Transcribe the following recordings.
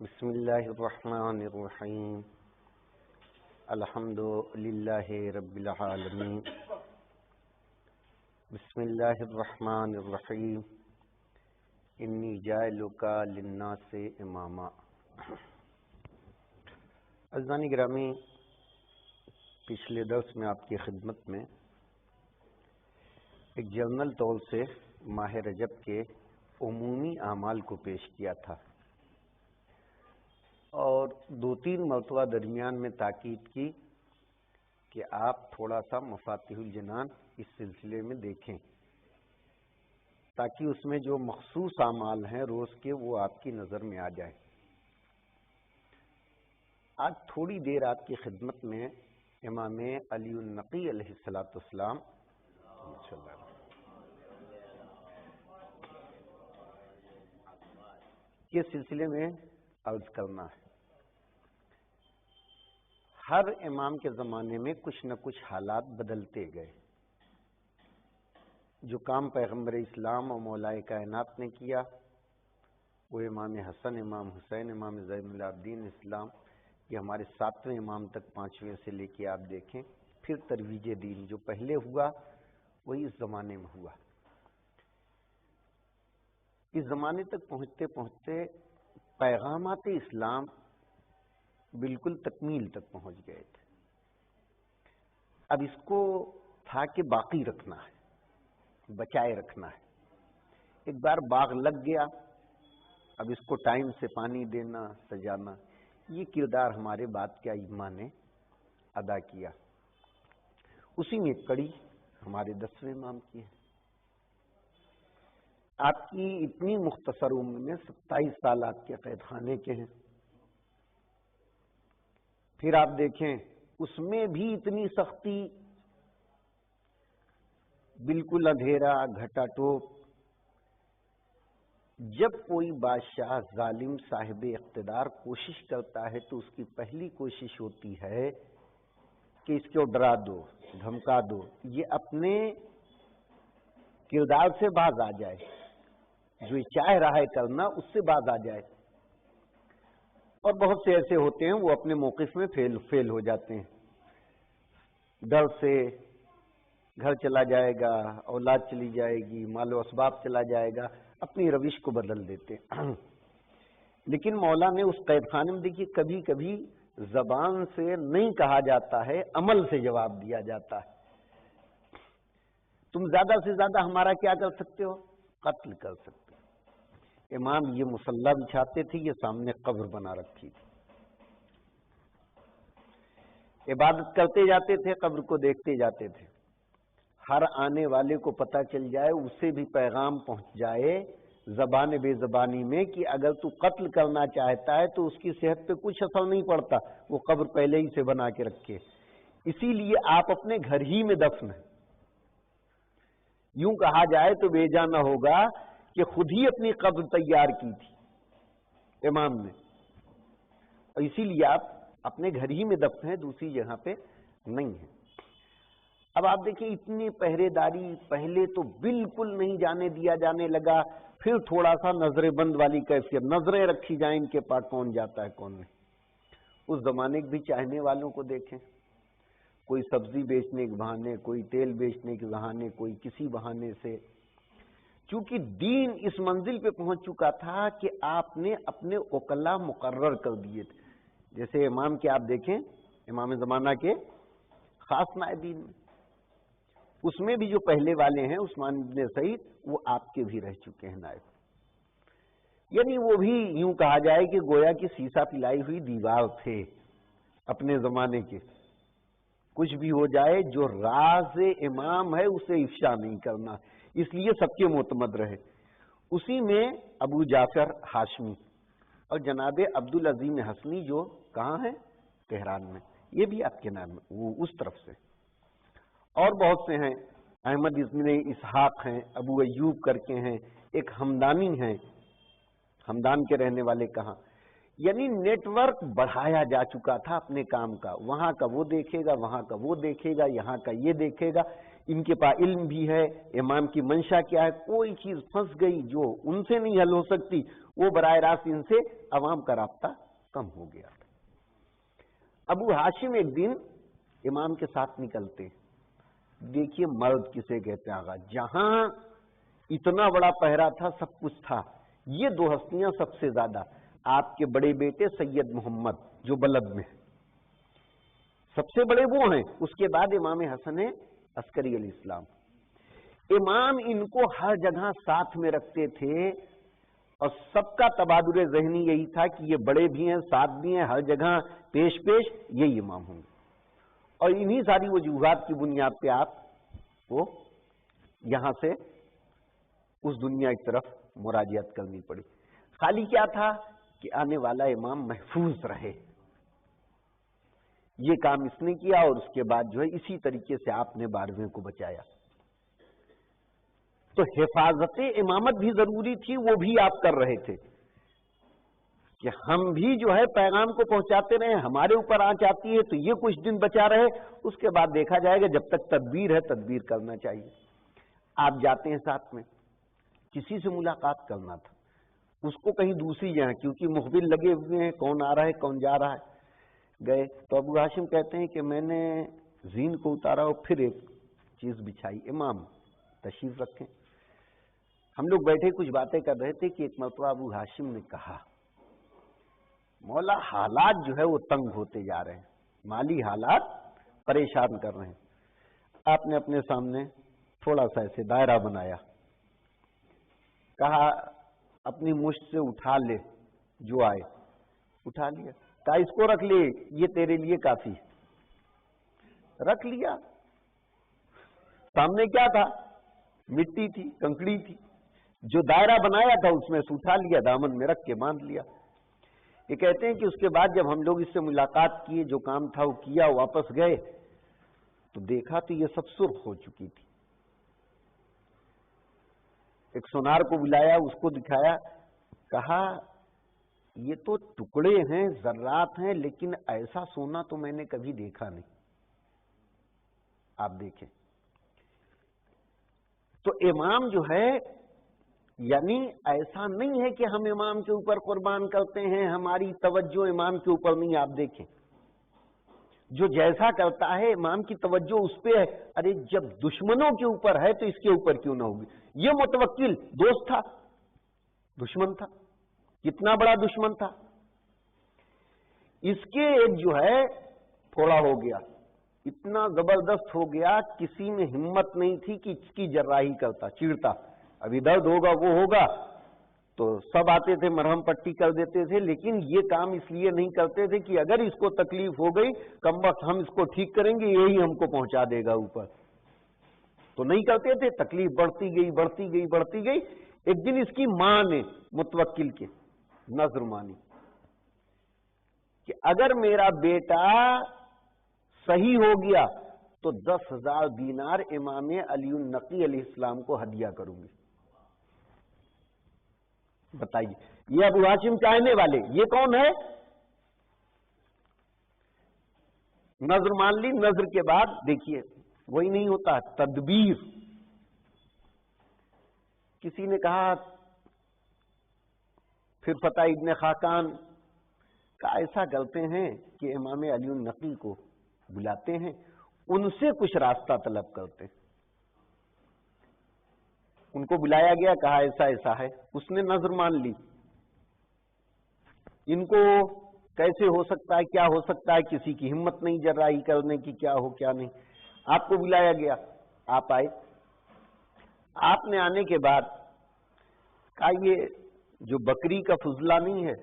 بسم اللہ الرحمن الرحیم الحمد للہ رب العالمین بسم اللہ الرحمن الرحیم انی جاعلک للناس اماما۔ عزیزان گرامی، پچھلے درس میں آپ کی خدمت میں ایک جنرل طور سے ماہ رجب کے عمومی اعمال کو پیش کیا تھا اور 2-3 مرتبہ درمیان میں تاکید کی کہ آپ تھوڑا سا مفاتیح الجنان اس سلسلے میں دیکھیں تاکہ اس میں جو مخصوص اعمال ہیں روز کے وہ آپ کی نظر میں آ جائے۔ آج تھوڑی دیر آپ کی خدمت میں امام علی النقی علیہ السلام کے سلسلے میں عرض کرنا ہے۔ ہر امام کے زمانے میں کچھ نہ کچھ حالات بدلتے گئے۔ جو کام پیغمبر اسلام اور مولا کائنات نے کیا وہ امام حسن، امام حسین، امام زین العابدین اسلام، یہ ہمارے 7ویں امام تک 5ویں سے لے کے آپ دیکھیں۔ پھر ترویج دین جو پہلے ہوا وہی اس زمانے میں ہوا۔ اس زمانے تک پہنچتے پہنچتے پیغامات اسلام بالکل تکمیل تک پہنچ گئے تھے۔ اب اس کو تھا کہ باقی رکھنا ہے، بچائے رکھنا ہے۔ ایک بار باغ لگ گیا، اب اس کو ٹائم سے پانی دینا، سجانا، یہ کردار ہمارے بعد کے ائمہ نے ادا کیا۔ اسی میں ایک کڑی ہمارے 10ویں امام کی ہے۔ آپ کی اتنی مختصر عمر میں 27 سال آپ کے قید خانے کے ہیں۔ پھر آپ دیکھیں اس میں بھی اتنی سختی، بالکل اندھیرا، گھٹا ٹوپ۔ جب کوئی بادشاہ ظالم صاحب اقتدار کوشش کرتا ہے تو اس کی پہلی کوشش ہوتی ہے کہ اس کو ڈرا دو، دھمکا دو، یہ اپنے کردار سے باز آ جائے، جو چاہ رہا ہے کرنا اس سے باز آ جائے۔ اور بہت سے ایسے ہوتے ہیں وہ اپنے موقف میں فیل ہو جاتے ہیں۔ ڈر سے گھر چلا جائے گا، اولاد چلی جائے گی، مال و اسباب چلا جائے گا، اپنی روش کو بدل دیتے ہیں۔ لیکن مولا نے اس قید خانے میں دیکھیے کبھی کبھی زبان سے نہیں کہا جاتا ہے، عمل سے جواب دیا جاتا ہے۔ تم زیادہ سے زیادہ ہمارا کیا کر سکتے ہو؟ قتل کر سکتے ہو۔ امام یہ مصلی بچھاتے تھے، یہ سامنے قبر بنا رکھی تھی، عبادت کرتے جاتے تھے، قبر کو دیکھتے جاتے تھے۔ ہر آنے والے کو پتہ چل جائے، اسے بھی پیغام پہنچ جائے زبان بے زبانی میں کہ اگر تو قتل کرنا چاہتا ہے تو اس کی صحت پہ کچھ اثر نہیں پڑتا، وہ قبر پہلے ہی سے بنا کے رکھے۔ اسی لیے آپ اپنے گھر ہی میں دفن ہیں۔ یوں کہا جائے تو بے جا نہ ہوگا کہ خود ہی اپنی قبر تیار کی تھی امام نے، اور اسی لیے آپ اپنے گھر ہی میں دفن ہیں، دوسری جگہ پہ نہیں ہیں۔ اب آپ دیکھیں اتنی پہرے داری پہلے تو بالکل نہیں جانے دیا جانے لگا، پھر تھوڑا سا نظر بند والی کیفیت، نظریں رکھی جائیں ان کے پاس کون جاتا ہے کون نہیں۔ اس زمانے کے بھی چاہنے والوں کو دیکھیں، کوئی سبزی بیچنے کے بہانے، کوئی تیل بیچنے کے بہانے، کوئی کسی بہانے سے، چونکہ دین اس منزل پہ پہنچ چکا تھا کہ آپ نے اپنے وکلا مقرر کر دیے تھے۔ جیسے امام کے آپ دیکھیں، امام زمانہ کے خاص نائبین میں، اس میں بھی جو پہلے والے ہیں عثمان بن سعید، وہ آپ کے بھی رہ چکے ہیں نائب۔ یعنی وہ بھی یوں کہا جائے کہ گویا کی سیسا پلائی ہوئی دیوار تھے اپنے زمانے کے۔ کچھ بھی ہو جائے جو راز امام ہے اسے افشا نہیں کرنا، اس لیے سب کے معتمد رہے۔ اسی میں ابو جعفر ہاشمی اور جناب عبدالعظیم حسنی جو کہاں ہیں؟ تہران میں، یہ بھی آپ کے نام ہے، وہ اس طرف سے۔ اور بہت سے ہیں، احمد ابن اسحاق ہیں، ابو ایوب کر کے ہیں، ایک ہمدانی ہیں، ہمدان کے رہنے والے کہاں۔ یعنی نیٹ ورک بڑھایا جا چکا تھا اپنے کام کا، وہاں کا وہ دیکھے گا، وہاں کا وہ دیکھے گا، یہاں کا یہ دیکھے گا۔ ان کے پاس علم بھی ہے، امام کی منشا کیا ہے، کوئی چیز پھنس گئی جو ان سے نہیں حل ہو سکتی، وہ براہ راست ان سے عوام کا رابطہ کم ہو گیا تھا۔ ابو ہاشم ایک دن امام کے ساتھ نکلتے، دیکھیے مرد کسے کہتے ہیں آغا، جہاں اتنا بڑا پہرا تھا، سب کچھ تھا، یہ دو ہستیاں سب سے زیادہ، آپ کے بڑے بیٹے سید محمد جو بلد میں سب سے بڑے وہ ہیں، اس کے بعد امام حسن عسکری علیہ السلام۔ امام ان کو ہر جگہ ساتھ میں رکھتے تھے، اور سب کا تبادل ذہنی یہی تھا کہ یہ بڑے بھی ہیں، ساتھ بھی ہیں، ہر جگہ پیش یہی امام ہوں گے، اور انہی ساری وجوہات کی بنیاد پہ آپ کو یہاں سے اس دنیا کی طرف مراجعت کرنی پڑی۔ خالی کیا تھا کہ آنے والا امام محفوظ رہے، یہ کام اس نے کیا، اور اس کے بعد جو ہے اسی طریقے سے آپ نے 12ویں کو بچایا۔ تو حفاظت امامت بھی ضروری تھی، وہ بھی آپ کر رہے تھے کہ ہم بھی جو ہے پیغام کو پہنچاتے رہے، ہمارے اوپر آنچ آتی ہے تو یہ کچھ دن بچا رہے، اس کے بعد دیکھا جائے گا، جب تک تدبیر ہے تدبیر کرنا چاہیے۔ آپ جاتے ہیں ساتھ میں، کسی سے ملاقات کرنا تھا، اس کو کہیں دوسری جگہ، کیونکہ مخبر لگے ہوئے ہیں کون آ رہا ہے کون جا رہا ہے، گئے تو ابو ہاشم کہتے ہیں کہ میں نے زین کو اتارا اور پھر ایک چیز بچھائی، امام تشریف رکھیں۔ ہم لوگ بیٹھے کچھ باتیں کر رہے تھے کہ ایک مرتبہ ابو ہاشم نے کہا، مولا حالات جو ہے وہ تنگ ہوتے جا رہے ہیں، مالی حالات پریشان کر رہے ہیں۔ آپ نے اپنے سامنے تھوڑا سا ایسے دائرہ بنایا، کہا اپنی مشت سے اٹھا لے، جو آئے اٹھا لیا، کہا اس کو رکھ لے، یہ تیرے لیے کافی، رکھ لیا۔ سامنے کیا تھا؟ مٹی تھی، کنکڑی تھی، جو دائرہ بنایا تھا اس میں سے اٹھا لیا، دامن میں رکھ کے باندھ لیا۔ یہ کہتے ہیں کہ اس کے بعد جب ہم لوگ اس سے ملاقات کیے، جو کام تھا وہ کیا، واپس گئے تو دیکھا تو یہ سب سرخ ہو چکی تھی۔ ایک سونار کو بلایا، اس کو دکھایا، کہا یہ تو ٹکڑے ہیں، ذرات ہیں، لیکن ایسا سونا تو میں نے کبھی دیکھا نہیں۔ آپ دیکھیں تو امام جو ہے، یعنی ایسا نہیں ہے کہ ہم امام کے اوپر قربان کرتے ہیں، ہماری توجہ امام کے اوپر نہیں۔ آپ دیکھیں جو جیسا کرتا ہے امام کی توجہ اس پہ ہے، ارے جب دشمنوں کے اوپر ہے تو اس کے اوپر کیوں نہ ہوگی؟ یہ متوکل دوست تھا، دشمن تھا، کتنا بڑا دشمن تھا، اس کے ایک جو ہے تھوڑا ہو گیا، اتنا زبردست ہو گیا، کسی میں ہمت نہیں تھی کہ اس کی جراحی کرتا، چیرتا، ابھی درد ہوگا وہ ہوگا تو سب آتے تھے مرہم پٹی کر دیتے تھے، لیکن یہ کام اس لیے نہیں کرتے تھے کہ اگر اس کو تکلیف ہو گئی کم وقت ہم اس کو ٹھیک کریں گے، یہی ہم کو پہنچا دے گا اوپر، تو نہیں کرتے تھے۔ تکلیف بڑھتی گئی بڑھتی گئی بڑھتی گئی، ایک دن اس کی ماں نے متوکل کے نظر مانی کہ اگر میرا بیٹا صحیح ہو گیا تو 10,000 دینار امام علی النقی علیہ السلام کو ہدیہ کروں گی۔ بتائیے، یہ ابو ہاشم کہنے والے، یہ کون ہے؟ نظر مان لی، نظر کے بعد دیکھیے وہی نہیں ہوتا، تدبیر۔ کسی نے کہا پھر فتح ابن خاقان کا ایسا کرتے ہیں کہ امام علی النقی کو بلاتے ہیں، ان سے کچھ راستہ طلب کرتے ہیں۔ ان کو بلایا گیا، کہا ایسا ایسا ہے، اس نے نظر مان لی، ان کو کیسے ہو سکتا ہے، کیا ہو سکتا ہے، کسی کی ہمت نہیں جراحی کرنے کی، کیا ہو کیا نہیں۔ آپ کو بلایا گیا، آپ آئے، آپ نے آنے کے بعد کہا یہ جو بکری کا فضلہ نہیں ہے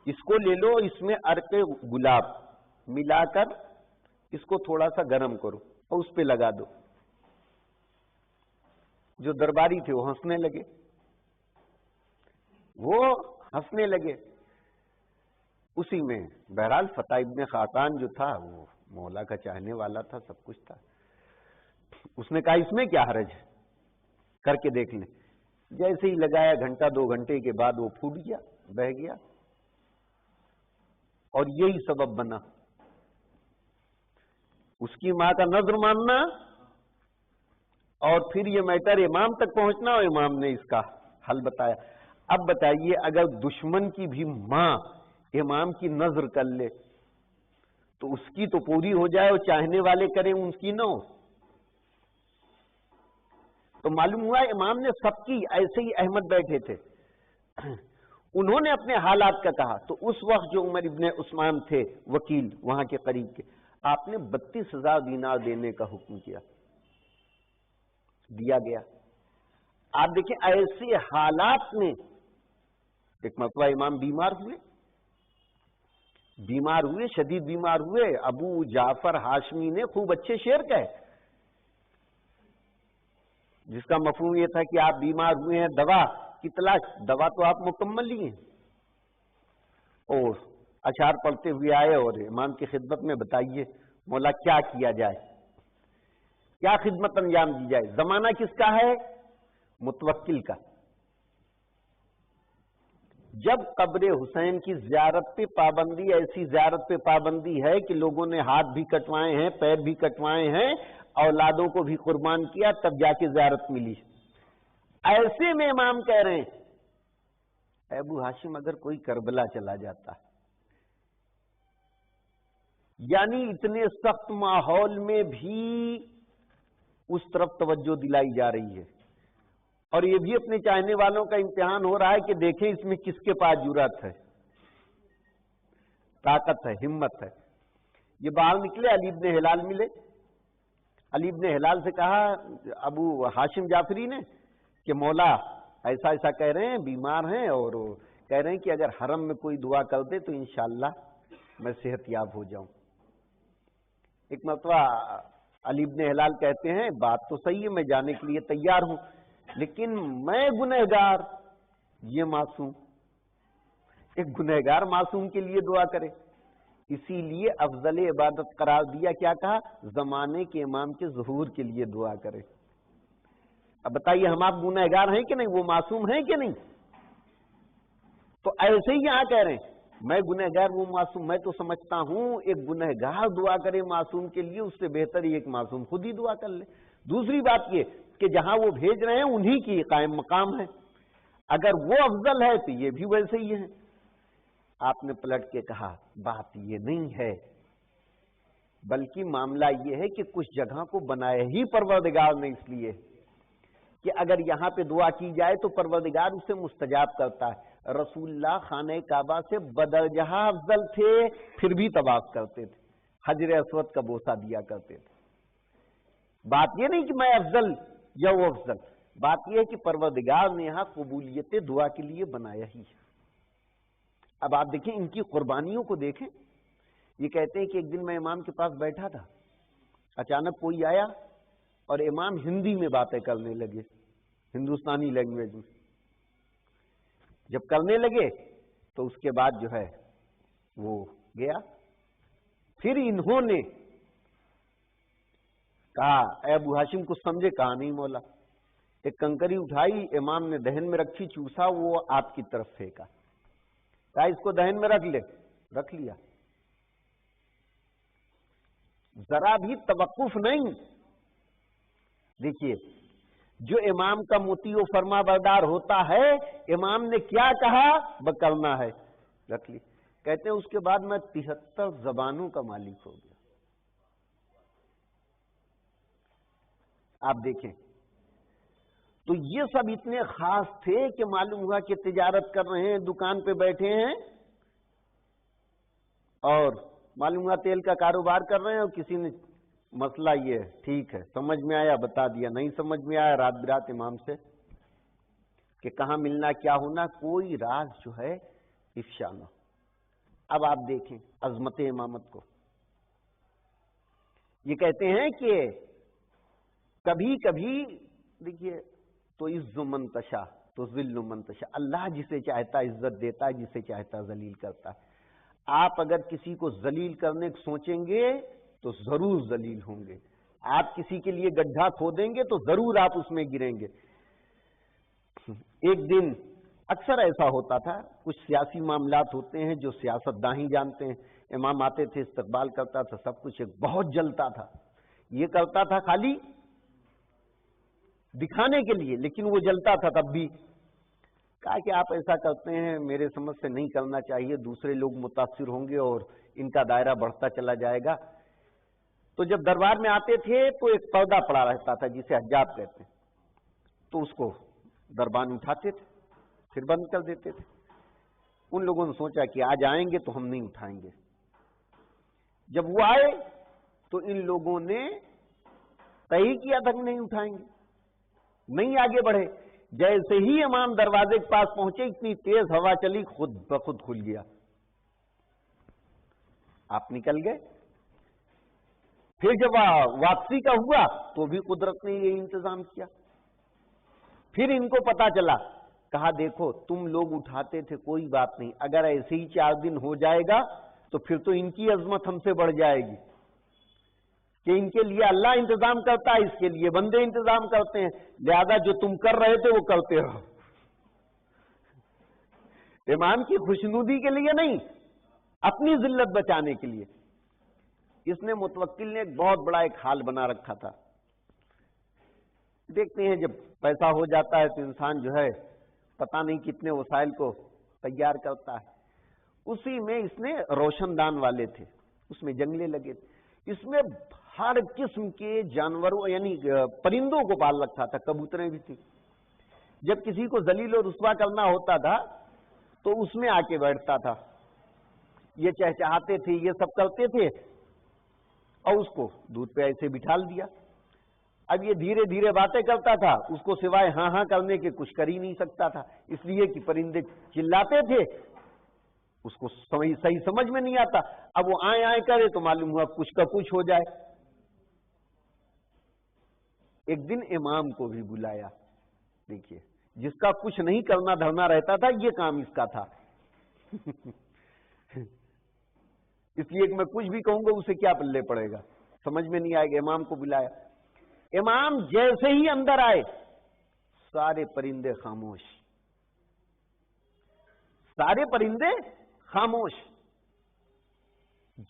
اس کو لے لو، اس میں عرق گلاب ملا کر اس کو تھوڑا سا گرم کرو اور اس پہ لگا دو۔ جو درباری تھے وہ ہنسنے لگے، اسی میں بہرحال فتح ابن خاقان جو تھا وہ مولا کا چاہنے والا تھا، سب کچھ تھا، اس نے کہا اس میں کیا حرج ہے، کر کے دیکھ لیں۔ جیسے ہی لگایا، گھنٹہ 2 گھنٹے کے بعد وہ پھوٹ گیا، بہہ گیا، اور یہی سبب بنا اس کی ماں کا نظر ماننا، اور پھر یہ میٹر امام تک پہنچنا، اور امام نے اس کا حل بتایا۔ اب بتائیے اگر دشمن کی بھی ماں امام کی نظر کر لے تو اس کی تو پوری ہو جائے اور چاہنے والے کریں ان کی نہ ہو. تو معلوم ہوا امام نے سب کی. ایسے ہی احمد بیٹھے تھے, انہوں نے اپنے حالات کا کہا. تو اس وقت جو عمر ابن عثمان تھے وکیل وہاں کے قریب کے, آپ نے 32,000 دینار دینے کا حکم کیا, دیا گیا. آپ دیکھیں ایسے حالات میں ایک مرتبہ امام بیمار ہوئے, شدید بیمار ہوئے. ابو جعفر ہاشمی نے خوب اچھے شعر کہے جس کا مفہوم یہ تھا کہ آپ بیمار ہوئے ہیں, دوا کی تلاش. دوا تو آپ مکمل لی ہیں. اور اشعار پڑھتے ہوئے آئے اور امام کی خدمت میں بتائیے مولا کیا کیا جائے, کیا خدمت انجام دی جائے. زمانہ کس کا ہے؟ متوکل کا. جب قبر حسین کی زیارت پہ پابندی, ایسی زیارت پہ پابندی ہے کہ لوگوں نے ہاتھ بھی کٹوائے ہیں, پیر بھی کٹوائے ہیں, اولادوں کو بھی قربان کیا, تب جا کے زیارت ملی. ایسے میں امام کہہ رہے ہیں اے ابو ہاشم اگر کوئی کربلا چلا جاتا, یعنی اتنے سخت ماحول میں بھی اس طرف توجہ دلائی جا رہی ہے, اور یہ بھی اپنے چاہنے والوں کا امتحان ہو رہا ہے کہ دیکھیں اس میں کس کے پاس جرأت ہے, طاقت ہے, ہمت ہے. یہ باہر نکلے, علی بن ہلال ملے. علی بن ہلال سے کہا ابو ہاشم جعفری نے کہ مولا ایسا ایسا کہہ رہے ہیں, بیمار ہیں, اور کہہ رہے ہیں کہ اگر حرم میں کوئی دعا کر دے تو انشاءاللہ میں صحت یاب ہو جاؤں. ایک مرتبہ علی بن ہلال کہتے ہیں بات تو صحیح ہے, میں جانے کے لیے تیار ہوں, لیکن میں گنہگار, یہ معصوم. ایک گنہگار معصوم کے لیے دعا کرے, اسی لیے افضل عبادت قرار دیا. کیا کہا؟ زمانے کے امام کے ظہور کے لیے دعا کرے. اب بتائیے ہم آپ گنہگار ہیں کہ نہیں, وہ معصوم ہیں کہ نہیں؟ تو ایسے ہی یہاں کہہ رہے ہیں میں گنہگار, وہ معصوم. میں تو سمجھتا ہوں ایک گنہگار دعا کرے معصوم کے لیے, اس سے بہتر ہی ایک معصوم خود ہی دعا کر لے. دوسری بات یہ کہ جہاں وہ بھیج رہے ہیں انہی کی قائم مقام ہے, اگر وہ افضل ہے تو یہ بھی ویسے ہی ہے. آپ نے پلٹ کے کہا بات یہ نہیں ہے, بلکہ معاملہ یہ ہے کہ کچھ جگہ کو بنایا ہی پروردگار نے اس لیے کہ اگر یہاں پہ دعا کی جائے تو پروردگار اسے مستجاب کرتا ہے. رسول اللہ خانہ کعبہ سے بدرجہ افضل تھے, پھر بھی طواف کرتے تھے, حجر اسود کا بوسہ دیا کرتے تھے. بات یہ نہیں کہ میں افضل یا وہ افضل, بات یہ ہے کہ پروردگار نے یہاں قبولیت دعا کے لیے بنایا ہی ہے. اب آپ دیکھیں ان کی قربانیوں کو دیکھیں. یہ کہتے ہیں کہ ایک دن میں امام کے پاس بیٹھا تھا, اچانک کوئی آیا اور امام ہندی میں باتیں کرنے لگے, ہندوستانی لینگویج میں. جب کرنے لگے تو اس کے بعد جو ہے وہ گیا. پھر انہوں نے کہا اے ابو ہاشم کچھ سمجھے؟ کہا نہیں مولا. ایک کنکری اٹھائی, امام نے دہن میں رکھی, چوسا, وہ آپ کی طرف پھینکا. کہا اس کو دہن میں رکھ لے, رکھ لیا. ذرا بھی توقف نہیں. دیکھیے جو امام کا مطیع و فرما بردار ہوتا ہے, امام نے کیا کہا وہ کرنا ہے, رکھ لی. کہتے ہیں اس کے بعد میں 73 زبانوں کا مالک ہو گیا. آپ دیکھیں تو یہ سب اتنے خاص تھے کہ معلوم ہوا کہ تجارت کر رہے ہیں, دکان پہ بیٹھے ہیں, اور معلوم ہوا تیل کا کاروبار کر رہے ہیں, اور کسی نے مسئلہ یہ ہے, ٹھیک ہے سمجھ میں آیا بتا دیا, نہیں سمجھ میں آیا رات برات امام سے کہ کہاں ملنا کیا ہونا, کوئی راز جو ہے افشا نہ. اب آپ دیکھیں عظمت امامت کو. یہ کہتے ہیں کہ کبھی کبھی دیکھیے تو عز منتشا تو ذل منتشا, اللہ جسے چاہتا عزت دیتا ہے, جسے چاہتا ذلیل کرتا ہے. آپ اگر کسی کو ذلیل کرنے کو سوچیں گے تو ضرور ذلیل ہوں گے. آپ کسی کے لیے گڈھا کھودیں گے تو ضرور آپ اس میں گریں گے. ایک دن اکثر ایسا ہوتا تھا, کچھ سیاسی معاملات ہوتے ہیں جو سیاست داں ہی جانتے ہیں. امام آتے تھے, استقبال کرتا تھا, سب کچھ بہت جلتا تھا. یہ کرتا تھا خالی دکھانے کے لیے, لیکن وہ جلتا تھا تب بھی. کہا کہ آپ ایسا کرتے ہیں میرے سمجھ سے نہیں کرنا چاہیے، دوسرے لوگ متاثر ہوں گے اور ان کا دائرہ بڑھتا چلا جائے گا۔ تو جب دربار میں آتے تھے تو ایک پردہ پڑا رہتا تھا جسے حجاب کہتے ہیں، تو اس کو دربار میں اٹھاتے تھے پھر بند کر دیتے تھے۔ ان لوگوں نے سوچا کہ آج آئیں گے تو ہم نہیں اٹھائیں گے۔ جب وہ آئے تو ان لوگوں نے طے کیا تھا کہ نہیں اٹھائیں گے، نہیں آگے بڑھے۔ جیسے ہی امام دروازے کے پاس پہنچے اتنی تیز ہوا چلی خود بخود کھل گیا، آپ نکل گئے۔ پھر جب واپسی کا ہوا تو بھی قدرت نے یہ انتظام کیا۔ پھر ان کو پتا چلا، کہا دیکھو تم لوگ اٹھاتے تھے کوئی بات نہیں، اگر ایسے ہی 4 دن ہو جائے گا تو پھر تو ان کی عظمت ہم سے بڑھ جائے گی کہ ان کے لیے اللہ انتظام کرتا ہے، اس کے لیے بندے انتظام کرتے ہیں، لہذا جو تم کر رہے تھے وہ کرتے رہو۔ امام کی خوشنودی کے لیے نہیں، اپنی ذلت بچانے کے لیے۔ اس نے متوکل نے ایک بہت بڑا ایک حال بنا رکھا تھا۔ دیکھتے ہیں جب پیسہ ہو جاتا ہے تو انسان جو ہے پتہ نہیں کتنے وسائل کو تیار کرتا ہے۔ اسی میں اس نے روشن دان والے تھے، اس میں جنگلے لگے تھے، اس میں ہر قسم کے جانوروں یعنی پرندوں کو پال رکھا تھا، کبوتریں بھی تھی۔ جب کسی کو ذلیل و رسوا کرنا ہوتا تھا تو اس میں آ کے بیٹھتا تھا، یہ چہچہاتے تھے، یہ سب کرتے تھے، اور اس کو دودھ پہ ایسے بٹھال دیا۔ اب یہ دھیرے دھیرے باتیں کرتا تھا، اس کو سوائے ہاں ہاں کرنے کے کچھ کر ہی نہیں سکتا تھا، اس لیے کہ پرندے چلاتے تھے، اس کو صحیح سمجھ میں نہیں آتا۔ اب وہ آئے آئے کرے تو معلوم ہوا کچھ کا کچھ ہو جائے۔ ایک دن امام کو بھی بلایا، دیکھیے جس کا کچھ نہیں کرنا دھرنا رہتا تھا یہ کام اس کا تھا۔ اس لیے کہ میں کچھ بھی کہوں گا اسے کیا پلے پڑے گا، سمجھ میں نہیں آئے گا۔ امام کو بلایا، امام جیسے ہی اندر آئے سارے پرندے خاموش، سارے پرندے خاموش۔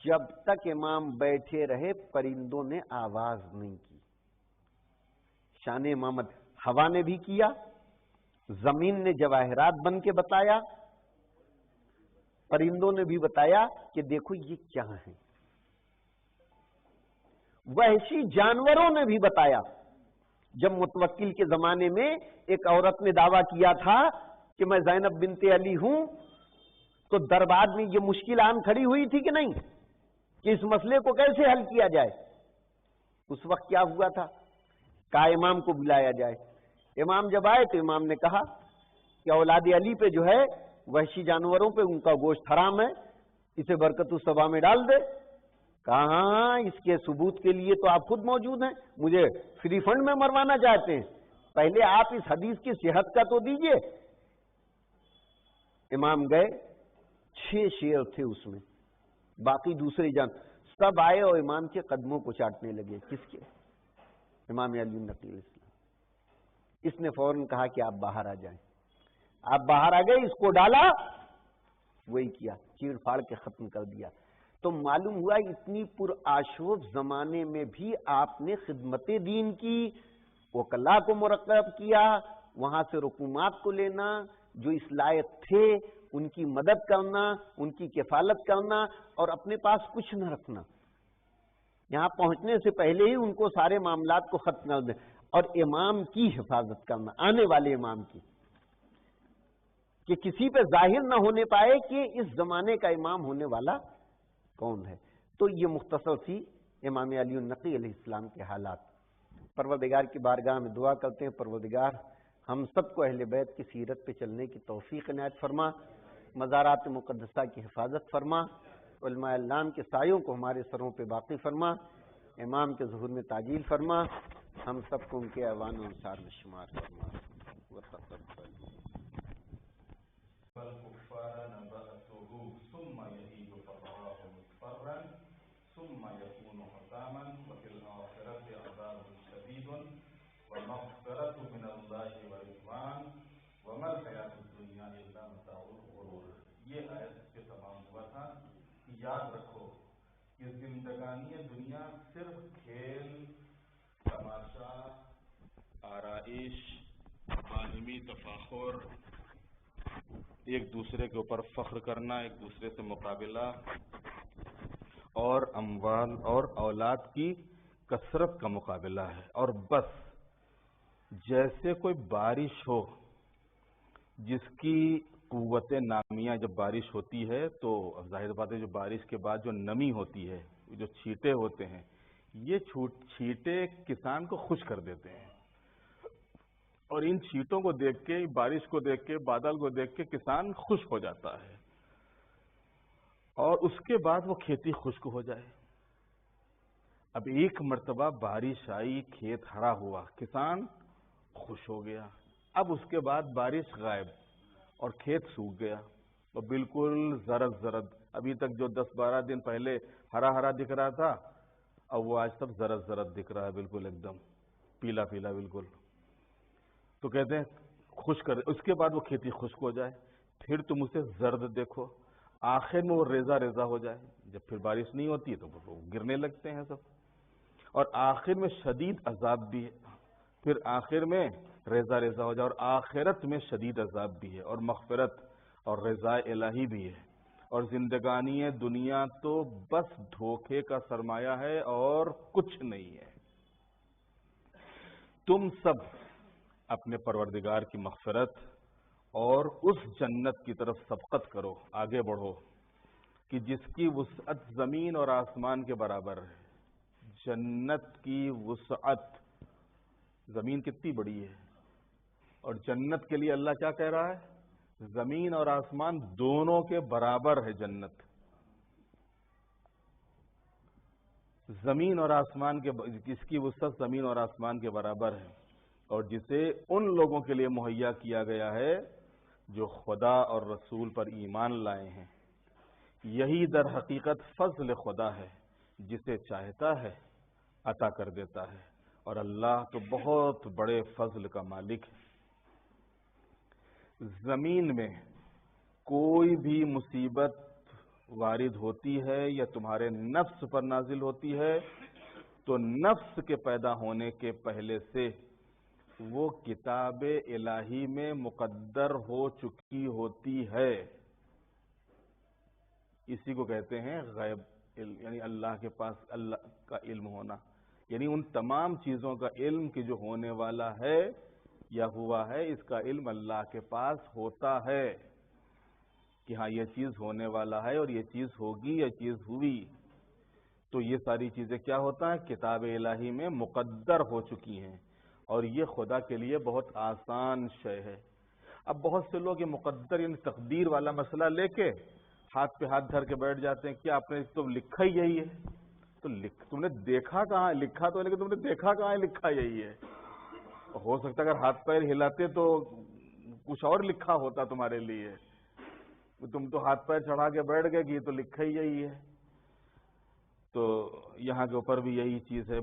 جب تک امام بیٹھے رہے پرندوں نے آواز نہیں کی۔ شان امامت ہوا نے بھی کیا، زمین نے جواہرات بن کے بتایا، پرندوں نے بھی بتایا کہ دیکھو یہ کیا ہے، وحشی جانوروں نے بھی بتایا۔ جب متوکل کے زمانے میں ایک عورت نے دعویٰ کیا تھا کہ میں زینب بنت علی ہوں، تو دربار میں یہ مشکل عام کھڑی ہوئی تھی کہ نہیں کہ اس مسئلے کو کیسے حل کیا جائے۔ اس وقت کیا ہوا تھا، کہا امام کو بلایا جائے۔ امام جب آئے تو امام نے کہا کہ اولاد علی پہ جو ہے وحشی جانوروں پہ ان کا گوشت حرام ہے، اسے برکت الصبا میں ڈال دے۔ کہا ہاں اس کے ثبوت کے لیے تو آپ خود موجود ہیں، مجھے فری فنڈ میں مروانا چاہتے ہیں، پہلے آپ اس حدیث کی صحت کا تو دیجئے۔ امام گئے، 6 شیر تھے اس میں، باقی دوسرے جان سب آئے اور امام کے قدموں کو چاٹنے لگے۔ کس کے؟ امام علی نقی الاسلام۔ اس نے فوراً کہا کہ آپ باہر آ جائیں۔ آپ باہر آ گئے، اس کو ڈالا، وہی کیا، چیڑ پھاڑ کے ختم کر دیا۔ تو معلوم ہوا اتنی پرآشوب زمانے میں بھی آپ نے خدمت دین کی، وکلا کو مرتب کیا، وہاں سے رقومات کو لینا، جو اس لائق تھے ان کی مدد کرنا، ان کی کفالت کرنا، اور اپنے پاس کچھ نہ رکھنا۔ یہاں پہنچنے سے پہلے ہی ان کو سارے معاملات کو ختم کر دیں، اور امام کی حفاظت کرنا، آنے والے امام کی، کہ کسی پہ ظاہر نہ ہونے پائے کہ اس زمانے کا امام ہونے والا کون ہے۔ تو یہ مختصر سی امام علی النقی علیہ السلام کے حالات۔ پروردگار کی بارگاہ میں دعا کرتے ہیں، پروردگار ہم سب کو اہل بیت کی سیرت پہ چلنے کی توفیق عنایت فرما، مزارات مقدسہ کی حفاظت فرما، علماء العلام کے سایوں کو ہمارے سروں پہ باقی فرما، امام کے ظہور میں تعجیل فرما، ہم سب کو ان کے ایوان و انصار میں شمار فرما۔ وتقبل والكفار نبأته ثم يهيج فتراه مصفرا ثم يكون حطاما وفي الآخرة عذاب شديد ومغفرة من الله ورضوان وما الحياة الدنيا إلا متاع الغرور۔ یہ آیت سے تمام ہوا تھا کہ یاد رکھو کہ زندگانی دنیا صرف کھیل، تماشا، آرائش، باہمی تفاخر ایک دوسرے کے اوپر فخر کرنا، ایک دوسرے سے مقابلہ، اور اموال اور اولاد کی کثرت کا مقابلہ ہے۔ اور بس جیسے کوئی بارش ہو جس کی قوت نامیہ، جب بارش ہوتی ہے تو ظاہر بات ہے جو بارش کے بعد جو نمی ہوتی ہے، جو چھینٹے ہوتے ہیں، یہ چھینٹے کسان کو خوش کر دیتے ہیں، اور ان چھینٹوں کو دیکھ کے، بارش کو دیکھ کے، بادل کو دیکھ کے کسان خوش ہو جاتا ہے، اور اس کے بعد وہ کھیتی خشک ہو جائے۔ اب ایک مرتبہ بارش آئی، کھیت ہرا ہوا، کسان خوش ہو گیا۔ اب اس کے بعد بارش غائب اور کھیت سوکھ گیا، اور بالکل زرد زرد، ابھی تک جو 10-12 دن پہلے ہرا ہرا دکھ رہا تھا، اب وہ آج تک زرد زرد دکھ رہا ہے، بالکل ایک دم پیلا پیلا بالکل۔ تو کہتے ہیں خوش کر، اس کے بعد وہ کھیتی خشک ہو جائے، پھر تم اسے زرد دیکھو، آخر میں وہ ریزہ ریزہ ہو جائے، جب پھر بارش نہیں ہوتی ہے تو وہ گرنے لگتے ہیں سب، اور آخر میں شدید عذاب بھی ہے، پھر آخر میں ریزہ ریزہ ہو جائے، اور آخرت میں شدید عذاب بھی ہے، اور مغفرت اور رضا الہی بھی ہے، اور زندگانی دنیا تو بس دھوکے کا سرمایہ ہے اور کچھ نہیں ہے۔ تم سب اپنے پروردگار کی مغفرت اور اس جنت کی طرف سبقت کرو، آگے بڑھو، کہ جس کی وسعت زمین اور آسمان کے برابر ہے۔ جنت کی وسعت، زمین کتنی بڑی ہے، اور جنت کے لیے اللہ کیا کہہ رہا ہے؟ زمین اور آسمان دونوں کے برابر ہے جنت۔ زمین اور آسمان کے، جس کی وسعت زمین اور آسمان کے برابر ہے، اور جسے ان لوگوں کے لیے مہیا کیا گیا ہے جو خدا اور رسول پر ایمان لائے ہیں۔ یہی در حقیقت فضل خدا ہے، جسے چاہتا ہے عطا کر دیتا ہے، اور اللہ تو بہت بڑے فضل کا مالک ہے۔ زمین میں کوئی بھی مصیبت وارد ہوتی ہے یا تمہارے نفس پر نازل ہوتی ہے تو نفس کے پیدا ہونے کے پہلے سے وہ کتاب الہی میں مقدر ہو چکی ہوتی ہے۔ اسی کو کہتے ہیں غیب، یعنی اللہ کے پاس اللہ کا علم ہونا، یعنی ان تمام چیزوں کا علم کہ جو ہونے والا ہے یا ہوا ہے، اس کا علم اللہ کے پاس ہوتا ہے کہ ہاں یہ چیز ہونے والا ہے اور یہ چیز ہوگی، یہ چیز ہوئی، تو یہ ساری چیزیں کیا ہوتا ہے؟ کتاب الہی میں مقدر ہو چکی ہیں، اور یہ خدا کے لیے بہت آسان شے ہے۔ اب بہت سے لوگ یہ مقدر یعنی تقدیر والا مسئلہ لے کے ہاتھ پہ ہاتھ دھر کے بیٹھ جاتے ہیں، کیا آپ نے تو لکھا ہی یہی ہے، تو تم نے دیکھا کہاں ہے؟ لکھا تو ہے لیکن تم نے دیکھا کہاں ہے لکھا یہی ہے؟ ہو سکتا ہے اگر ہاتھ پیر ہلاتے تو کچھ اور لکھا ہوتا تمہارے لیے، تم تو ہاتھ پیر چڑھا کے بیٹھ گئے کہ یہ تو لکھا ہی یہی ہے۔ تو یہاں کے اوپر بھی یہی چیز ہے۔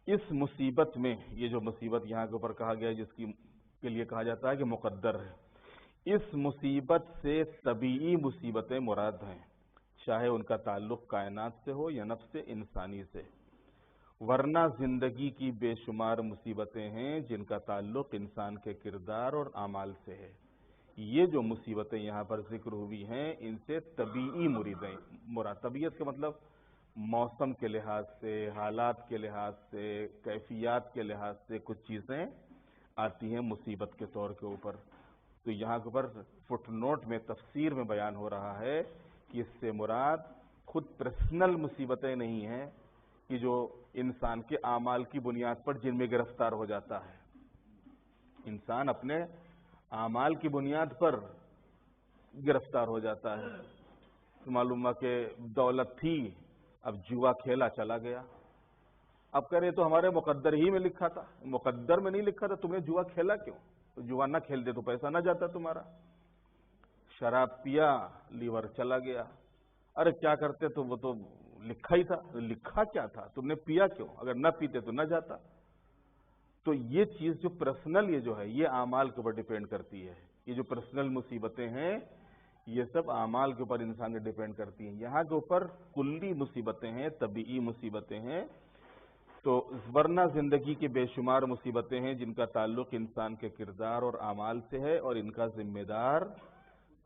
اس مصیبت میں، یہ جو مصیبت یہاں کے اوپر کہا گیا ہے جس کے لیے کہا جاتا ہے کہ مقدر ہے، اس مصیبت سے طبیعی مصیبتیں مراد ہیں، چاہے ان کا تعلق کائنات سے ہو یا نفس انسانی سے، ورنہ زندگی کی بے شمار مصیبتیں ہیں جن کا تعلق انسان کے کردار اور اعمال سے ہے۔ یہ جو مصیبتیں یہاں پر ذکر ہوئی ہیں ان سے طبیعی مراد، طبیعت کا مطلب موسم کے لحاظ سے، حالات کے لحاظ سے، کیفیات کے لحاظ سے کچھ چیزیں آتی ہیں مصیبت کے طور کے اوپر۔ تو یہاں کے اوپر فٹ نوٹ میں تفسیر میں بیان ہو رہا ہے کہ اس سے مراد خود پرسنل مصیبتیں نہیں ہیں کہ جو انسان کے اعمال کی بنیاد پر جن میں گرفتار ہو جاتا ہے۔ انسان اپنے اعمال کی بنیاد پر گرفتار ہو جاتا ہے، تو معلوم ہوا کہ دولت تھی، اب جوا کھیلا چلا گیا، اب کہہ رہے تو ہمارے مقدر ہی میں لکھا تھا، مقدر میں نہیں لکھا تھا، تم نے جوا کھیلا کیوں؟ تو جوا نہ کھیلتے تو پیسہ نہ جاتا تمہارا۔ شراب پیا، لیور چلا گیا، ارے کیا کرتے تو وہ تو لکھا ہی تھا، لکھا کیا تھا؟ تم نے پیا کیوں؟ اگر نہ پیتے تو نہ جاتا۔ تو یہ چیز جو پرسنل یہ جو ہے یہ اعمال کے اوپر ڈیپینڈ کرتی ہے، یہ جو پرسنل مصیبتیں ہیں یہ سب اعمال کے اوپر انسان کے ڈیپینڈ کرتی ہیں۔ یہاں کے اوپر کلی مصیبتیں ہیں، طبیعی مصیبتیں ہیں، تو ورنہ زندگی کی بے شمار مصیبتیں ہیں جن کا تعلق انسان کے کردار اور اعمال سے ہے، اور ان کا ذمہ دار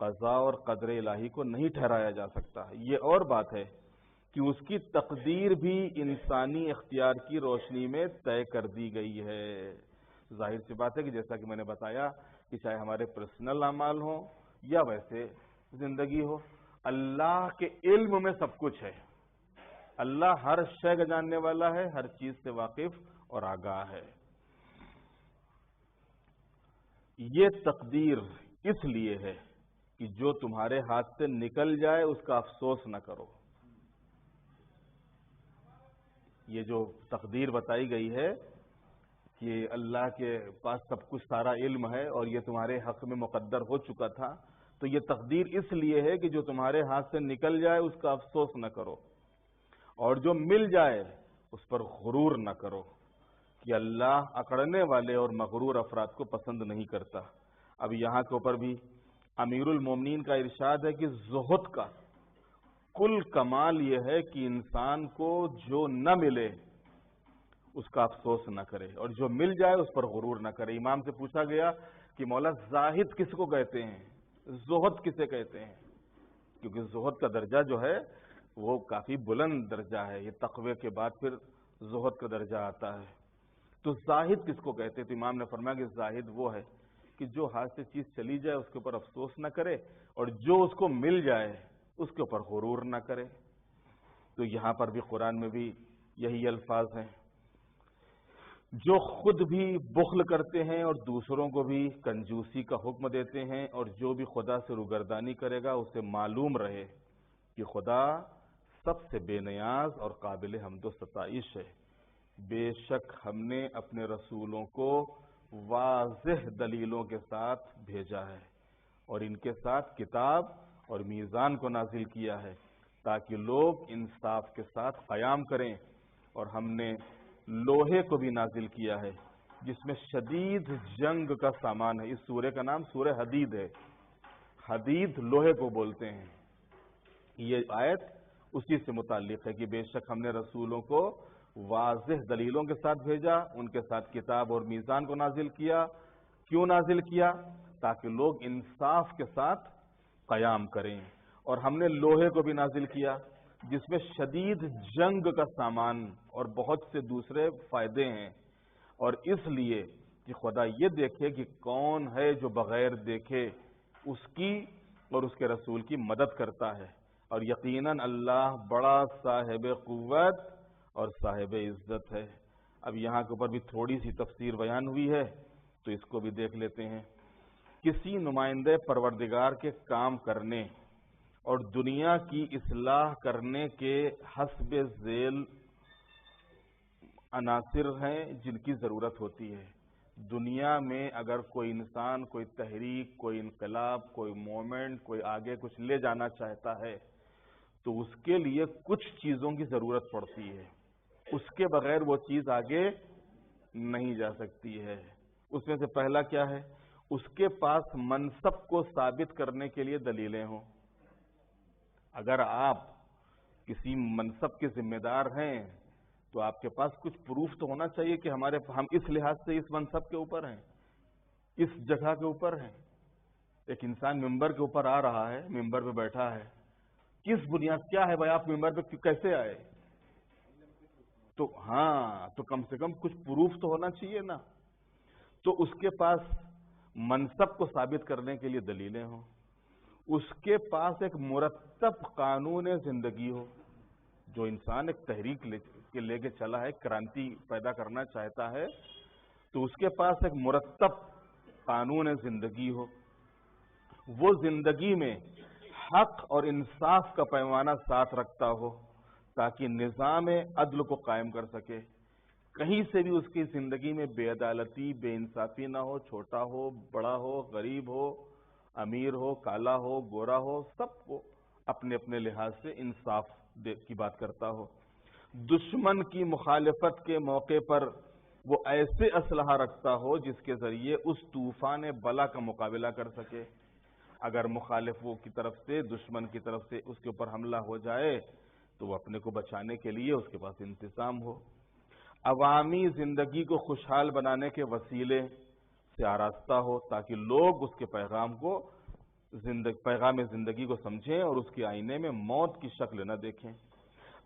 قضاء اور قدر الہی کو نہیں ٹھہرایا جا سکتا۔ یہ اور بات ہے کہ اس کی تقدیر بھی انسانی اختیار کی روشنی میں طے کر دی گئی ہے۔ ظاہر سی بات ہے کہ جیسا کہ میں نے بتایا کہ چاہے ہمارے پرسنل اعمال ہوں یا ویسے زندگی ہو، اللہ کے علم میں سب کچھ ہے۔ اللہ ہر شے کا جاننے والا ہے، ہر چیز سے واقف اور آگاہ ہے۔ یہ تقدیر اس لیے ہے کہ جو تمہارے ہاتھ سے نکل جائے اس کا افسوس نہ کرو۔ یہ جو تقدیر بتائی گئی ہے کہ اللہ کے پاس سب کچھ سارا علم ہے اور یہ تمہارے حق میں مقدر ہو چکا تھا، تو یہ تقدیر اس لیے ہے کہ جو تمہارے ہاتھ سے نکل جائے اس کا افسوس نہ کرو، اور جو مل جائے اس پر غرور نہ کرو، کہ اللہ اکڑنے والے اور مغرور افراد کو پسند نہیں کرتا۔ اب یہاں کے اوپر بھی امیر المومنین کا ارشاد ہے کہ زہد کا کل کمال یہ ہے کہ انسان کو جو نہ ملے اس کا افسوس نہ کرے، اور جو مل جائے اس پر غرور نہ کرے۔ امام سے پوچھا گیا کہ مولا زاہد کس کو کہتے ہیں، زہد کسے کہتے ہیں؟ کیونکہ زہد کا درجہ جو ہے وہ کافی بلند درجہ ہے، یہ تقوی کے بعد پھر زہد کا درجہ آتا ہے۔ تو زاہد کس کو کہتے ہیں؟ تو امام نے فرمایا کہ زاہد وہ ہے کہ جو ہاتھ سے چیز چلی جائے اس کے اوپر افسوس نہ کرے، اور جو اس کو مل جائے اس کے اوپر غرور نہ کرے۔ تو یہاں پر بھی قرآن میں بھی یہی الفاظ ہیں۔ جو خود بھی بخل کرتے ہیں اور دوسروں کو بھی کنجوسی کا حکم دیتے ہیں، اور جو بھی خدا سے روگردانی کرے گا اسے معلوم رہے کہ خدا سب سے بے نیاز اور قابل حمد و ستائش ہے۔ بے شک ہم نے اپنے رسولوں کو واضح دلیلوں کے ساتھ بھیجا ہے، اور ان کے ساتھ کتاب اور میزان کو نازل کیا ہے تاکہ لوگ انصاف کے ساتھ قیام کریں، اور ہم نے لوہے کو بھی نازل کیا ہے جس میں شدید جنگ کا سامان ہے۔ اس سورہ کا نام سورہ حدید ہے۔ حدید لوہے کو بولتے ہیں۔ یہ آیت اسی سے متعلق ہے کہ بے شک ہم نے رسولوں کو واضح دلیلوں کے ساتھ بھیجا، ان کے ساتھ کتاب اور میزان کو نازل کیا۔ کیوں نازل کیا؟ تاکہ لوگ انصاف کے ساتھ قیام کریں، اور ہم نے لوہے کو بھی نازل کیا جس میں شدید جنگ کا سامان اور بہت سے دوسرے فائدے ہیں، اور اس لیے کہ خدا یہ دیکھے کہ کون ہے جو بغیر دیکھے اس کی اور اس کے رسول کی مدد کرتا ہے، اور یقیناً اللہ بڑا صاحب قوت اور صاحب عزت ہے۔ اب یہاں کے اوپر بھی تھوڑی سی تفسیر بیان ہوئی ہے تو اس کو بھی دیکھ لیتے ہیں۔ کسی نمائندے پروردگار کے کام کرنے اور دنیا کی اصلاح کرنے کے حسب ذیل عناصر ہیں جن کی ضرورت ہوتی ہے۔ دنیا میں اگر کوئی انسان کوئی تحریک، کوئی انقلاب، کوئی موومنٹ، کوئی آگے کچھ لے جانا چاہتا ہے تو اس کے لیے کچھ چیزوں کی ضرورت پڑتی ہے، اس کے بغیر وہ چیز آگے نہیں جا سکتی ہے۔ اس میں سے پہلا کیا ہے؟ اس کے پاس منصب کو ثابت کرنے کے لیے دلیلیں ہوں۔ اگر آپ کسی منصب کے ذمہ دار ہیں تو آپ کے پاس کچھ پروف تو ہونا چاہیے کہ ہم اس لحاظ سے اس منصب کے اوپر ہیں، اس جگہ کے اوپر ہیں۔ ایک انسان ممبر کے اوپر آ رہا ہے، ممبر پہ بیٹھا ہے، کس بنیاد کیا ہے بھائی آپ ممبر پہ کیسے آئے؟ تو ہاں، تو کم سے کم کچھ پروف تو ہونا چاہیے نا۔ تو اس کے پاس منصب کو ثابت کرنے کے لیے دلیلیں ہوں، اس کے پاس ایک مرتب قانون زندگی ہو۔ جو انسان ایک تحریک لے کے چلا ہے، کرانتی پیدا کرنا چاہتا ہے، تو اس کے پاس ایک مرتب قانون زندگی ہو، وہ زندگی میں حق اور انصاف کا پیمانہ ساتھ رکھتا ہو تاکہ نظام عدل کو قائم کر سکے۔ کہیں سے بھی اس کی زندگی میں بے عدالتی، بے انصافی نہ ہو، چھوٹا ہو، بڑا ہو، غریب ہو، امیر ہو، کالا ہو، گورا ہو، سب کو اپنے اپنے لحاظ سے انصاف کی بات کرتا ہو۔ دشمن کی مخالفت کے موقع پر وہ ایسے اسلحہ رکھتا ہو جس کے ذریعے اس طوفان بلا کا مقابلہ کر سکے۔ اگر مخالفوں کی طرف سے، دشمن کی طرف سے اس کے اوپر حملہ ہو جائے تو وہ اپنے کو بچانے کے لیے اس کے پاس انتظام ہو۔ عوامی زندگی کو خوشحال بنانے کے وسیلے سے آراستہ ہو تاکہ لوگ اس کے پیغام زندگی کو سمجھیں اور اس کے آئینے میں موت کی شکل نہ دیکھیں۔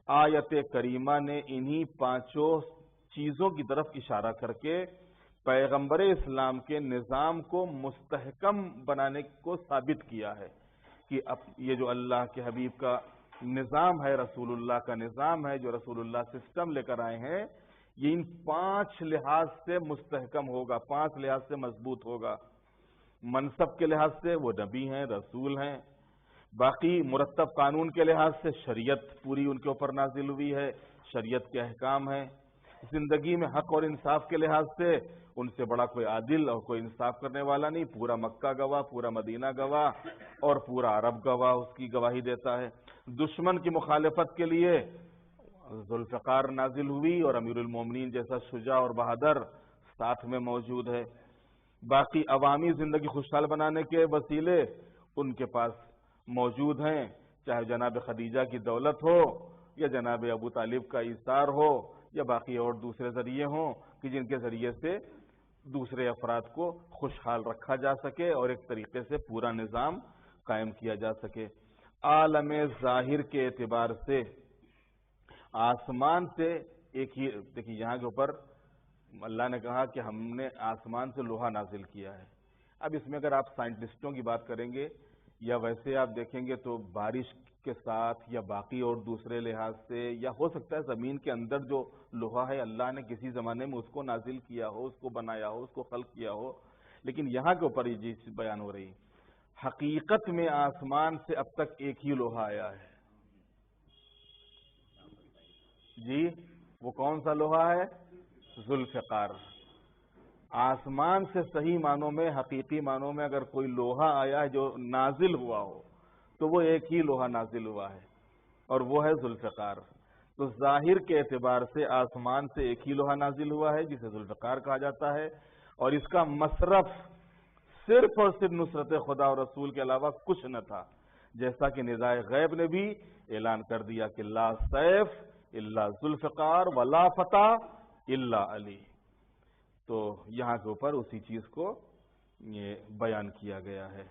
آیت کریمہ نے انہی پانچوں چیزوں کی طرف اشارہ کر کے پیغمبر اسلام کے نظام کو مستحکم بنانے کو ثابت کیا ہے کہ یہ جو اللہ کے حبیب کا نظام ہے، رسول اللہ کا نظام ہے، جو رسول اللہ سسٹم لے کر آئے ہیں، یہ ان 5 لحاظ سے مستحکم ہوگا، 5 لحاظ سے مضبوط ہوگا۔ منصب کے لحاظ سے وہ نبی ہیں، رسول ہیں۔ باقی مرتب قانون کے لحاظ سے شریعت پوری ان کے اوپر نازل ہوئی ہے، شریعت کے احکام ہیں۔ زندگی میں حق اور انصاف کے لحاظ سے ان سے بڑا کوئی عادل اور کوئی انصاف کرنے والا نہیں، پورا مکہ گواہ، پورا مدینہ گواہ اور پورا عرب گواہ اس کی گواہی دیتا ہے۔ دشمن کی مخالفت کے لیے ذوالفقار نازل ہوئی اور امیر المومنین جیسا شجاع اور بہادر ساتھ میں موجود ہے۔ باقی عوامی زندگی خوشحال بنانے کے وسیلے ان کے پاس موجود ہیں، چاہے جناب خدیجہ کی دولت ہو یا جناب ابو طالب کا ایثار ہو یا باقی اور دوسرے ذریعے ہوں کہ جن کے ذریعے سے دوسرے افراد کو خوشحال رکھا جا سکے اور ایک طریقے سے پورا نظام قائم کیا جا سکے۔ عالم ظاہر کے اعتبار سے آسمان سے ایک ہی دیکھیے، یہاں کے اوپر اللہ نے کہا کہ ہم نے آسمان سے لوہا نازل کیا ہے۔ اب اس میں اگر آپ سائنٹسٹوں کی بات کریں گے یا ویسے آپ دیکھیں گے تو بارش کے ساتھ یا باقی اور دوسرے لحاظ سے یا ہو سکتا ہے زمین کے اندر جو لوہا ہے اللہ نے کسی زمانے میں اس کو نازل کیا ہو، اس کو بنایا ہو، اس کو خلق کیا ہو، لیکن یہاں کے اوپر یہ چیز بیان ہو رہی۔ حقیقت میں آسمان سے اب تک ایک ہی لوہا آیا ہے۔ جی وہ کون سا لوہا ہے؟ ذوالفقار۔ آسمان سے صحیح معنوں میں، حقیقی معنوں میں اگر کوئی لوہا آیا ہے جو نازل ہوا ہو تو وہ ایک ہی لوہا نازل ہوا ہے اور وہ ہے ذوالفقار۔ تو ظاہر کے اعتبار سے آسمان سے ایک ہی لوہا نازل ہوا ہے جسے ذوالفقار کہا جاتا ہے، اور اس کا مصرف صرف اور صرف نصرت خدا اور رسول کے علاوہ کچھ نہ تھا، جیسا کہ ندائے غیب نے بھی اعلان کر دیا کہ لا سیف الا ذوالفقار ولا فتح الا علی۔ تو یہاں کے اوپر اسی چیز کو یہ بیان کیا گیا ہے۔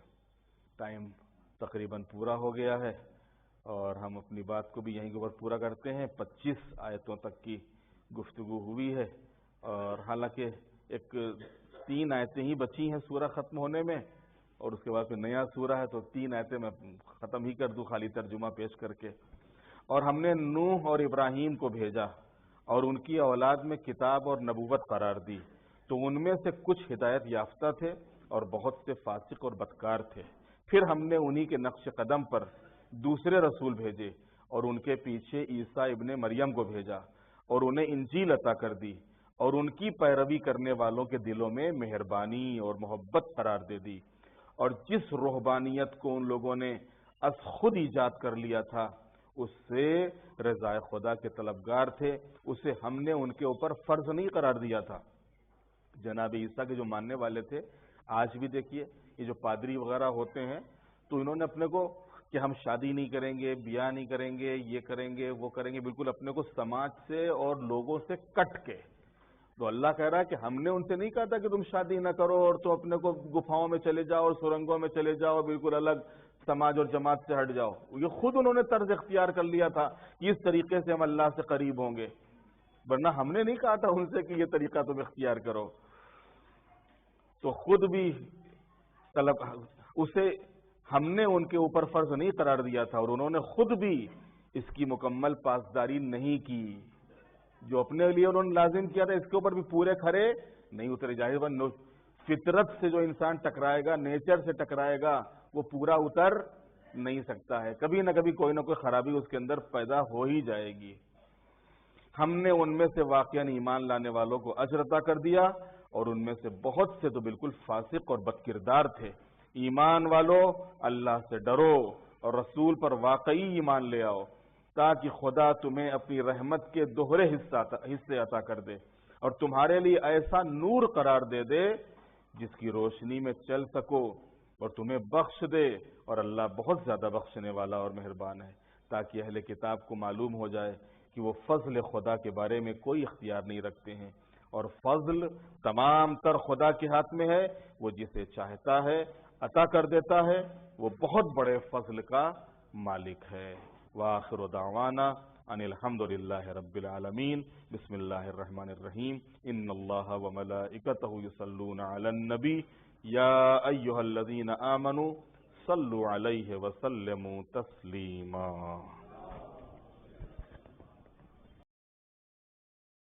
ٹائم تقریباً پورا ہو گیا ہے اور ہم اپنی بات کو بھی یہیں کے اوپر پورا کرتے ہیں۔ 25 آیتوں تک کی گفتگو ہوئی ہے اور حالانکہ ایک 3 آیتیں ہی بچی ہیں سورہ ختم ہونے میں، اور اس کے بعد پھر نیا سورہ ہے، تو 3 آیتیں میں ختم ہی کر دوں خالی ترجمہ پیش کر کے۔ اور ہم نے نوح اور ابراہیم کو بھیجا اور ان کی اولاد میں کتاب اور نبوت قرار دی، تو ان میں سے کچھ ہدایت یافتہ تھے اور بہت سے فاسق اور بدکار تھے۔ پھر ہم نے انہی کے نقش قدم پر دوسرے رسول بھیجے اور ان کے پیچھے عیسیٰ ابن مریم کو بھیجا اور انہیں انجیل عطا کر دی اور ان کی پیروی کرنے والوں کے دلوں میں مہربانی اور محبت قرار دے دی، اور جس رہبانیت کو ان لوگوں نے از خود ایجاد کر لیا تھا اس سے رضا خدا کے طلبگار تھے، اسے ہم نے ان کے اوپر فرض نہیں قرار دیا تھا۔ جناب عیسیٰ کے جو ماننے والے تھے، آج بھی دیکھیے یہ جو پادری وغیرہ ہوتے ہیں تو انہوں نے اپنے کو کہ ہم شادی نہیں کریں گے، بیاہ نہیں کریں گے، یہ کریں گے وہ کریں گے، بالکل اپنے کو سماج سے اور لوگوں سے کٹ کے۔ تو اللہ کہہ رہا ہے کہ ہم نے ان سے نہیں کہا تھا کہ تم شادی نہ کرو اور تم اپنے کو گفاؤں میں چلے جاؤ اور سرنگوں میں چلے جاؤ، بالکل الگ سماج اور جماعت سے ہٹ جاؤ۔ یہ خود انہوں نے طرز اختیار کر لیا تھا کہ اس طریقے سے ہم اللہ سے قریب ہوں گے، ورنہ ہم نے نہیں کہا تھا ان سے کہ یہ طریقہ تم اختیار کرو۔ تو خود بھی اسے ہم نے ان کے اوپر فرض نہیں قرار دیا تھا اور انہوں نے خود بھی اس کی مکمل پاسداری نہیں کی۔ جو اپنے لیے انہوں نے لازم کیا تھا اس کے اوپر بھی پورے کھرے نہیں اترے۔ ظاہر فطرت سے جو انسان ٹکرائے گا، نیچر سے ٹکرائے گا، وہ پورا اتر نہیں سکتا ہے، کبھی نہ کبھی کوئی نہ کوئی خرابی اس کے اندر پیدا ہو ہی جائے گی۔ ہم نے ان میں سے واقعاً ایمان لانے والوں کو اجر عطا کر دیا اور ان میں سے بہت سے تو بالکل فاسق اور بد کردار تھے۔ ایمان والو اللہ سے ڈرو اور رسول پر واقعی ایمان لے آؤ تاکہ خدا تمہیں اپنی رحمت کے دوہرے حصے عطا کر دے اور تمہارے لیے ایسا نور قرار دے دے جس کی روشنی میں چل سکو اور تمہیں بخش دے، اور اللہ بہت زیادہ بخشنے والا اور مہربان ہے، تاکہ اہل کتاب کو معلوم ہو جائے کہ وہ فضل خدا کے بارے میں کوئی اختیار نہیں رکھتے ہیں، اور فضل تمام تر خدا کے ہاتھ میں ہے، وہ جسے چاہتا ہے عطا کر دیتا ہے، وہ بہت بڑے فضل کا مالک ہے۔ وآخر دعوانا ان الحمد للہ رب العالمین۔ بسم اللہ الرحمن الرحیم۔ ان اللہ وملائکتہ یصلون علی النبی یا ایھا الذین آمنوا صلوا علیہ وسلموا تسلیما۔